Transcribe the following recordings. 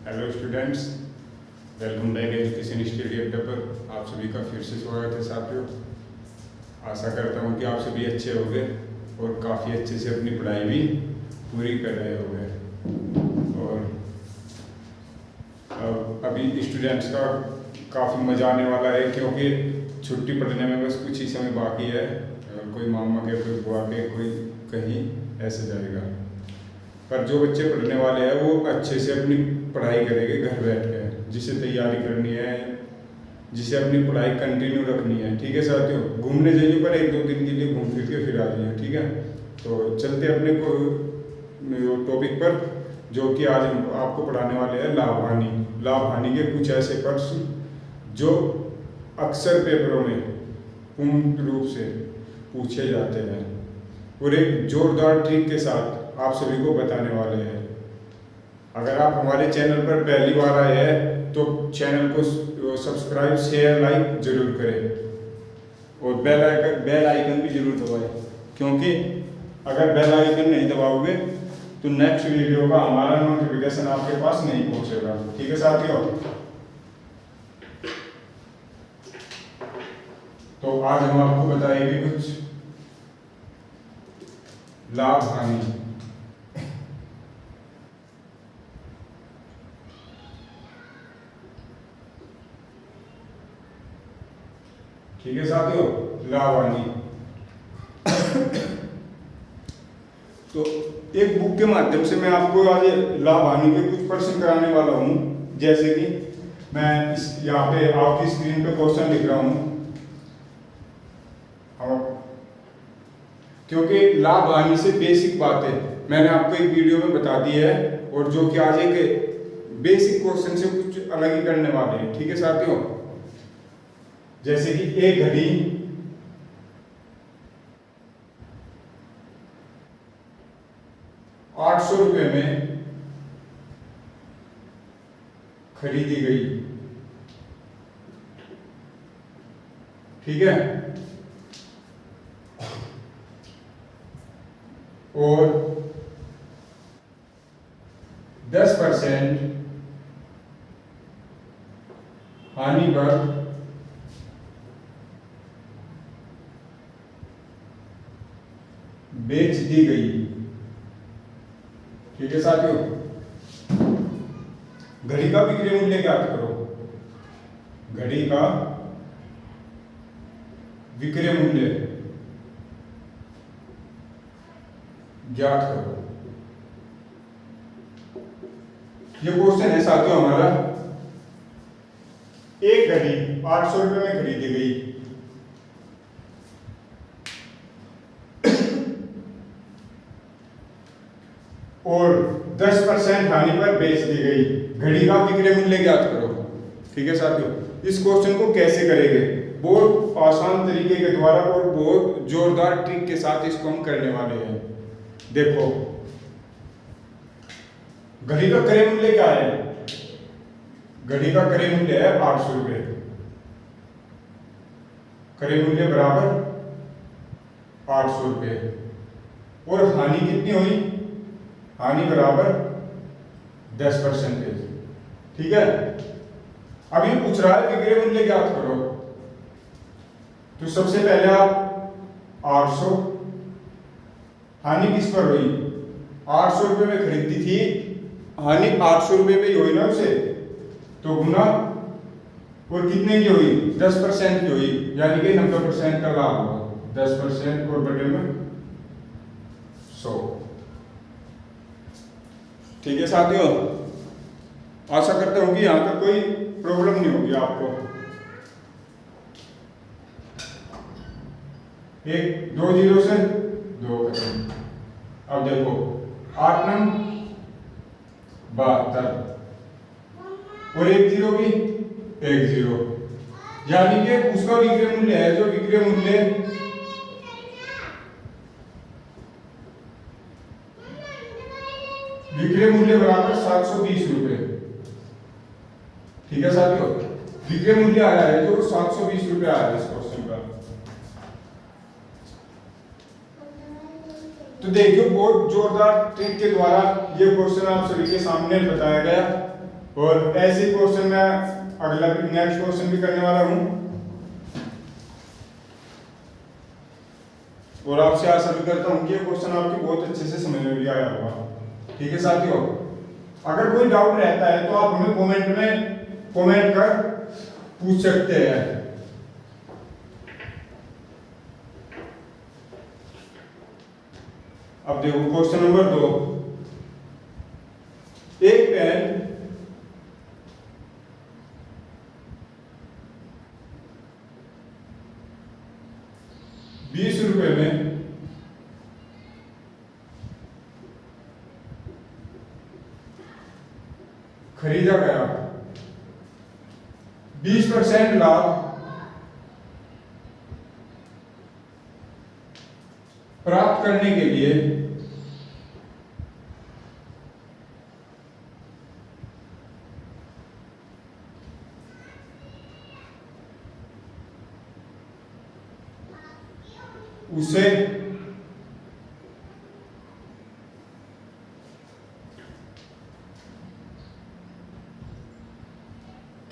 Hello students, welcome back education study अड्डा पर आप सभी का फिर से स्वागत है साथियों। आशा करता हूँ कि आप सभी अच्छे होंगे और काफ़ी अच्छे से अपनी पढ़ाई भी पूरी कर रहे होंगे। और अभी स्टूडेंट्स का काफ़ी मज़ा आने वाला है क्योंकि छुट्टी पड़ने में बस कुछ ही समय बाकी है। कोई मामा के, कोई बुआ के, कोई कहीं ऐसे जाएगा। पर जो बच्चे पढ़ने वाले हैं वो अच्छे से अपनी पढ़ाई करेंगे घर बैठ कर, जिसे तैयारी करनी है, जिसे अपनी पढ़ाई कंटिन्यू रखनी है। ठीक है साथियों, घूमने जाइए पर 1-2 दिन के लिए घूम फिर के फिर आ जाइए। ठीक है, तो चलते अपने को टॉपिक पर, जो कि आज हम आपको पढ़ाने वाले हैं लाभ हानि के कुछ ऐसे प्रश्न जो अक्सर पेपरों में पूर्ण रूप से पूछे जाते हैं और एक जोरदार ट्रिक के साथ आप सभी को बताने वाले हैं। अगर आप हमारे चैनल पर पहली बार आए हैं तो चैनल को सब्सक्राइब, शेयर, लाइक जरूर करें और बेल आइकन भी जरूर दबाएं, क्योंकि अगर बेल आइकन नहीं दबाओगे तो नेक्स्ट वीडियो का हमारा नोटिफिकेशन आपके पास नहीं पहुंचेगा। ठीक है साथियों, तो आज हम आपको बताएंगे कुछ लाभ हानि। ठीक है साथियों, लाभ हानि। तो एक बुक के माध्यम से मैं आपको आज लाभ हानि के कुछ प्रश्न कराने वाला हूं। जैसे कि मैं यहाँ पे आपकी स्क्रीन पे क्वेश्चन लिख रहा हूं, क्योंकि लाभ हानि से बेसिक बातें मैंने आपको एक वीडियो में बता दी है और जो कि आज एक बेसिक क्वेश्चन से कुछ अलग ही करने वाले हैं। ठीक है साथियों, जैसे कि एक घड़ी 800 रुपए में खरीदी गई। ठीक है, और 10% हानि पर बेच दी गई। ठीक है साथियों, घड़ी का विक्रय मूल्य ज्ञात करो। घड़ी का विक्रय मूल्य ज्ञात करो। ये क्वेश्चन है साथियों हमारा। एक घड़ी 800 रुपए में खरीदी गई, और 10% हानि पर बेच दी गई। घड़ी का विक्रय मूल्य ज्ञात करो। ठीक है साथियों, इस क्वेश्चन को कैसे करेंगे? बहुत आसान तरीके के द्वारा और बहुत जोरदार ट्रिक के साथ इसको हम करने वाले हैं। देखो, घड़ी का क्रय मूल्य क्या है? घड़ी का क्रय मूल्य है 800 रुपए। क्रय मूल्य बराबर 800 रुपए, और हानि कितनी हुई? हानि बराबर 10%। ठीक है, अब ये पूछ रहा है विक्रय मूल्य ज्ञात करो। तो सबसे पहले आप 800, हानि किस पर हुई? 800 रुपए में खरीदी थी, हानि 800 रुपए में ही हुई ना उसे, तो गुना, और कितने की हुई? 10% की हुई, यानी कि 90% का लाभ हुआ। 10% और बटे में 100। ठीक है साथियों, आशा करता हूं कि यहां तक कोई प्रॉब्लम नहीं होगी आपको। एक 2 जीरो से 2 करें। अब देखो, 8 नंग 72 और 1 जीरो भी 1 जीरो, यानी कि उसका विक्रय मूल्य है, जो विक्रय मूल्य बराबर 720 रुपए। ठीक है साथियों, विक्रय मूल्य आया है जो 720 रुपए आया है इस क्वेश्चन का। तो देखिए, बहुत जोरदार ट्रिक के द्वारा ये क्वेश्चन आप सभी के सामने बताया गया। और ऐसे क्वेश्चन मैं अगला भी नेक्स्ट क्वेश्चन भी करने वाला हूं और आपसे आशा भी करता हूं कि ये क्वेश्चन आपके बहुत अच्छे से समझ में भी आया होगा। ठीक है साथियों, अगर कोई डाउट रहता है तो आप हमें कमेंट कर पूछ सकते हैं। अब देखो क्वेश्चन नंबर 2, एक पेन ₹20 में खरीदा गया, 20% लाभ प्राप्त करने के लिए उसे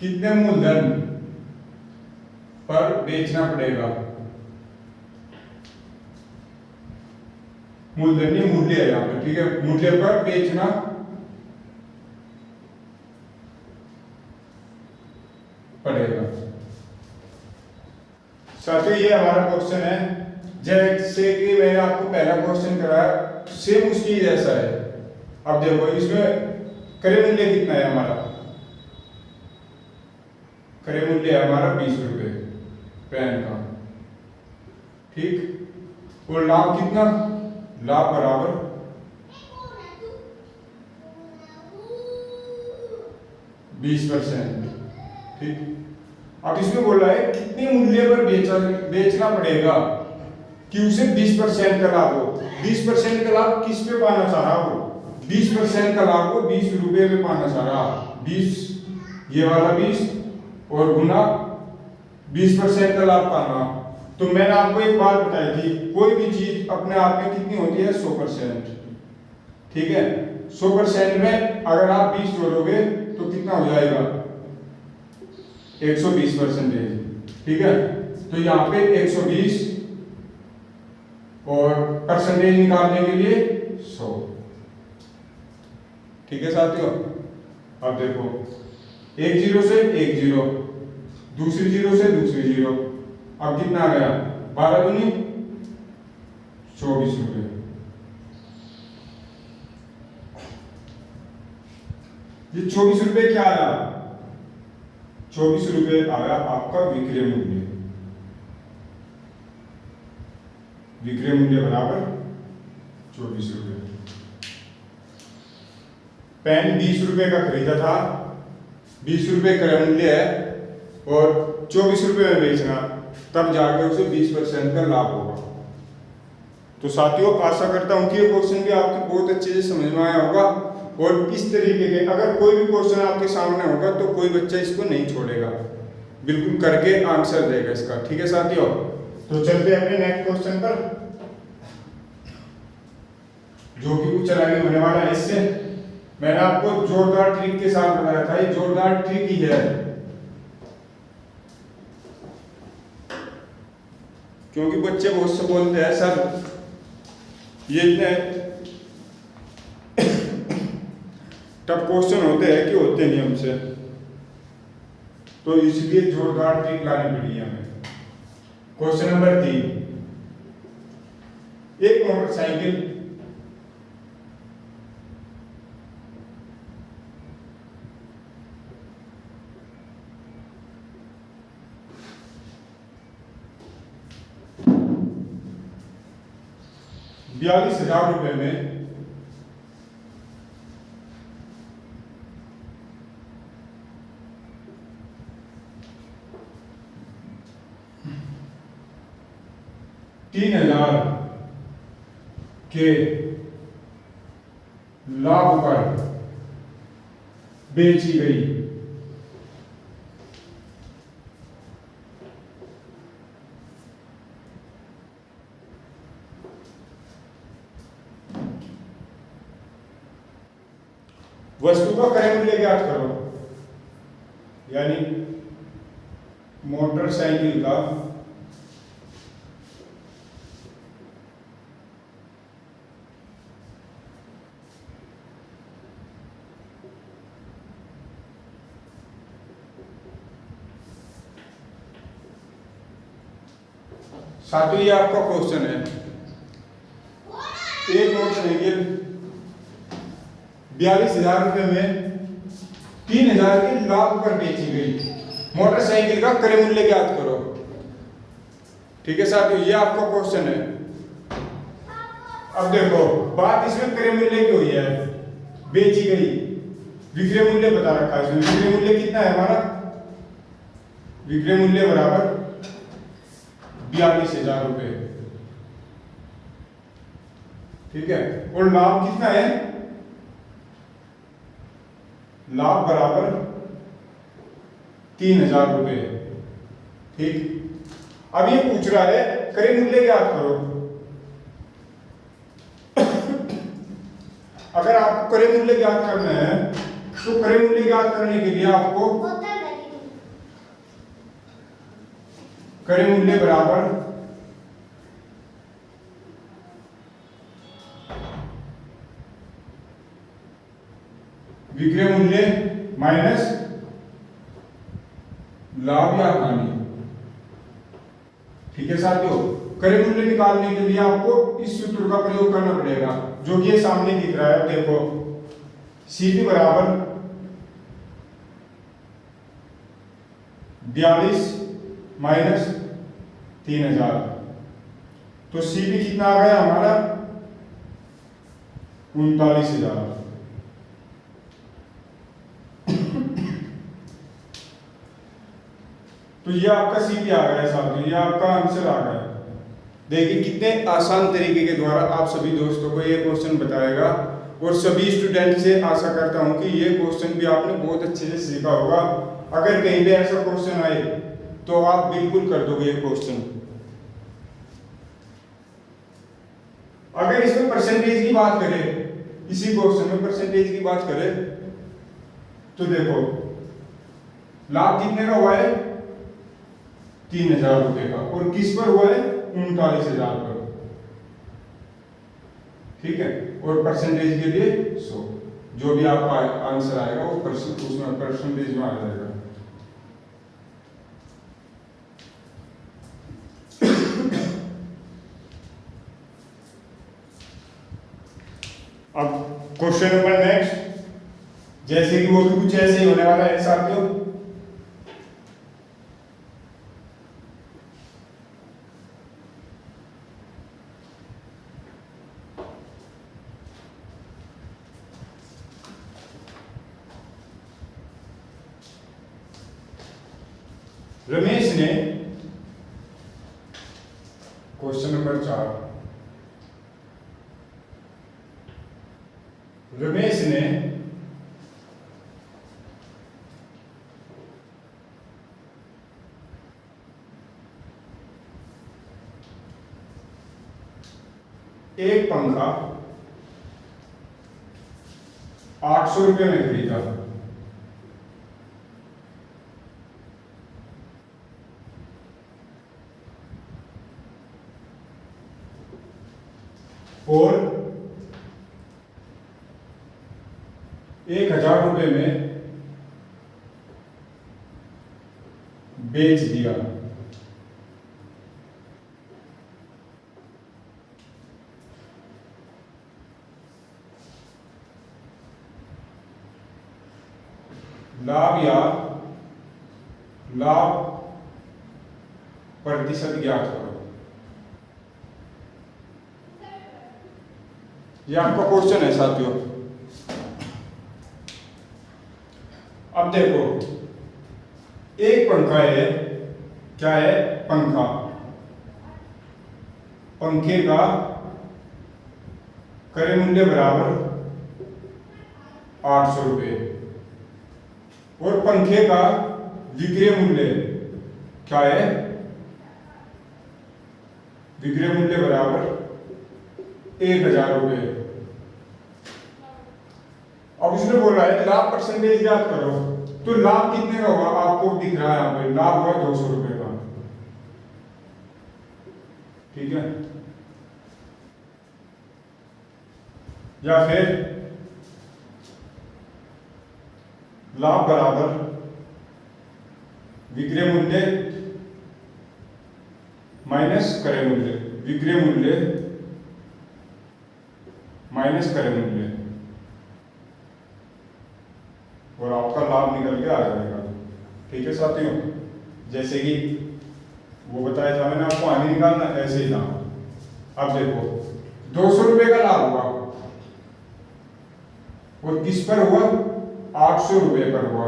कितने मूलधन पर बेचना पड़ेगा? मूलधन नहीं, मूल्य है यहाँ पे। ठीक है, मूल्य पर बेचना पड़ेगा। साथियों ये हमारा क्वेश्चन है, जैसे कि मैंने आपको पहला क्वेश्चन कराया सेम उसकी जैसा है। अब देखो इसमें क्रय मूल्य कितना है हमारा? क्रय मूल्य है हमारा ₹20 पेन का। ठीक, और लाभ कितना? लाभ बराबर %20। ठीक, अब इसमें बोल रहा है कितने मूल्य पर बेचना पड़ेगा कि उसे 20% का लाभ हो। 20% का लाभ किस पे पाना चाह रहा हो? 20% का लाभ को ₹20 में पाना चाह रहा। 20 ये वाला 20 और गुना 20% का लाभ पाना। तो मैंने आपको एक बात बताई थी, कोई भी चीज अपने आप में कितनी होती है? 100%। ठीक है, 100% में अगर आप 20 जोड़ोगे तो कितना हो जाएगा? 120%। ठीक है, तो यहाँ पे 120 और परसेंटेज निकालने के लिए 100। ठीक है साथियों, अब देखो एक जीरो से एक जीरो, दूसरी जीरो से दूसरी जीरो, अब कितना आ गया? 12 दूनी ₹24। ये ₹24 क्या आया? ₹24 आया आपका विक्रय मूल्य। विक्रय मूल्य बराबर ₹24। पेन ₹20 का खरीदा था, ₹20 क्रय मूल्य है और ₹24 में बेचना, तब जाके उसे 20% का लाभ होगा। तो साथियों आशा करता हूं कि ये क्वेश्चन भी आपके बहुत अच्छे से समझ में आया होगा और इस तरीके के अगर कोई भी क्वेश्चन आपके सामने होगा तो कोई बच्चा इसको नहीं छोड़ेगा, बिल्कुल करके आंसर देगा इसका। ठीक है साथियों, तो चलते हैं अपने नेक्स्ट क्वेश्चन पर, जो कि कुछ अलग होने वाला है। इससे मैंने आपको जोरदार ट्रिक के साथ बताया था, ये जोरदार ट्रिक ही है, क्योंकि बच्चे बहुत से बोलते हैं सर ये इतने टफ क्वेश्चन होते हैं कि होते नहीं हमसे, तो इसलिए जोरदार ट्रिक लानी पड़ी हमें। क्वेश्चन नंबर 3, एक मोटरसाइकिल ₹42,000 में $3,000 के लाभ पर बेची गई। वस्तु का क्रय मूल्य ज्ञात करो, यानी मोटरसाइकिल का साथियों ये आपका क्वेश्चन है। एक मोटरसाइकिल 42,000 रुपये में 3,000 की लाभ पर बेची गई, मोटरसाइकिल का क्रय मूल्य ज्ञात करो। ठीक है साथियों, ये आपका क्वेश्चन है। अब देखो बात इसमें क्रय मूल्य की हुई है, बेची गई, विक्रय मूल्य बता रखा है इसमें। विक्रय मूल्य कितना है हमारा, विक्रय मूल्य बराबर 42,000 रुपये। ठीक है, और लाभ कितना है, लाभ बराबर 3,000 रुपये। ठीक, अब ये पूछ रहा है क्रय मूल्य ज्ञात करो। अगर आपको क्रय मूल्य ज्ञात करना है तो क्रय मूल्य ज्ञात करने के लिए आपको क्रय मूल्य बराबर विक्रय मूल्य माइनस लाभ या हानि। ठीक है साथियों, क्रय मूल्य निकालने के लिए आपको इस सूत्र का प्रयोग करना पड़ेगा, जो कि ये सामने दिख रहा है। देखो सीपी बराबर 42 माइनस 3,000, तो सीपी कितना आ गया हमारा 39,000। तो ये आपका सीपी आ गया साथियों, ये आपका आंसर आ गया। देखिए कितने आसान तरीके के द्वारा आप सभी दोस्तों को ये क्वेश्चन बताएगा, और सभी स्टूडेंट से आशा करता हूं कि ये क्वेश्चन भी आपने बहुत अच्छे से सीखा होगा। अगर कहीं पे ऐसा क्वेश्चन आए तो आप बिल्कुल कर दोगे ये क्वेश्चन। अगर इसमें परसेंटेज की बात करें, इसी क्वेश्चन में परसेंटेज की बात करें तो देखो लाभ कितने का हुआ है 3,000 रुपए का, और किस पर हुआ है 39,000 पर। ठीक है, और परसेंटेज के लिए 100, जो भी आपका आंसर आएगा वो उसमें परसेंटेज में आ जाएगा। अब क्वेश्चन नंबर नेक्स्ट, जैसे कि वो भी कुछ ऐसे ही होने वाला है साथियों। रमेश ने, क्वेश्चन नंबर 4, रमेश ने एक पंखा 800 रुपये में खरीदा, और 1,000 रुपये में बेच दिया। लाभ या लाभ प्रतिशत ज्ञात करो। ये आपका क्वेश्चन है साथियों। अब देखो एक पंखा है, क्या है पंखा, पंखे का क्रय मूल्य बराबर 800 रुपये, और पंखे का विक्रय मूल्य क्या है, विक्रय मूल्य बराबर 1,000 रुपये। अब उसने बोला है लाभ परसेंटेज याद करो, तो लाभ कितने का हुआ आपको दिख रहा है यहाँ पे, लाभ हुआ 200 रुपए का, ठीक है। या फिर लाभ बराबर विक्रय मूल्य माइनस क्रय मूल्य, विक्रय मूल्य माइनस क्रय मूल्य, और आपका लाभ निकल के आ जाएगा, ठीक है साथियों। जैसे कि वो बताया था मैंने आपको, हानि निकालना, ऐसे ही ना। अब देखो 200 रुपए का लाभ हुआ, और किस पर हुआ, 800 रुपए पर हुआ,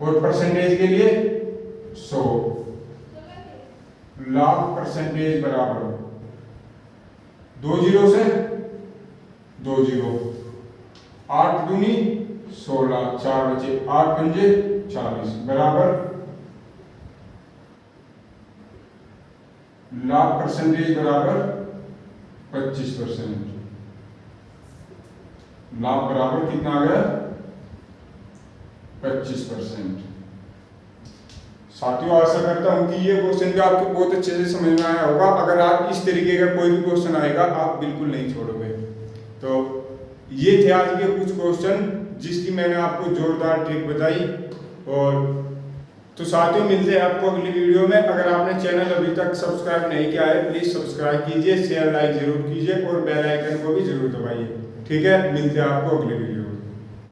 और परसेंटेज के लिए 100, लाभ परसेंटेज बराबर 2 जीरो से 2 जीरो, 8 दूनी 16, 4 बचे, 8 पंजे 40 बराबर लाभ परसेंटेज बराबर 25%, लाभ बराबर कितना आ गया, 25%। साथियों आशा करता हूं कि ये क्वेश्चन भी आपको बहुत अच्छे से समझ में आया होगा। अगर आप इस तरीके का कोई भी क्वेश्चन आएगा आप बिल्कुल नहीं छोड़ोगे। तो ये थे आज के कुछ क्वेश्चन जिसकी मैंने आपको जोरदार ट्रिक बताई। और तो साथियों मिलते हैं आपको अगली वीडियो में। अगर आपने चैनल अभी तक सब्सक्राइब नहीं किया है प्लीज सब्सक्राइब कीजिए, शेयर लाइक जरूर कीजिए और बेल आइकन को भी जरूर दबाइए, ठीक है। मिलते हैं आपको अगली वीडियो में।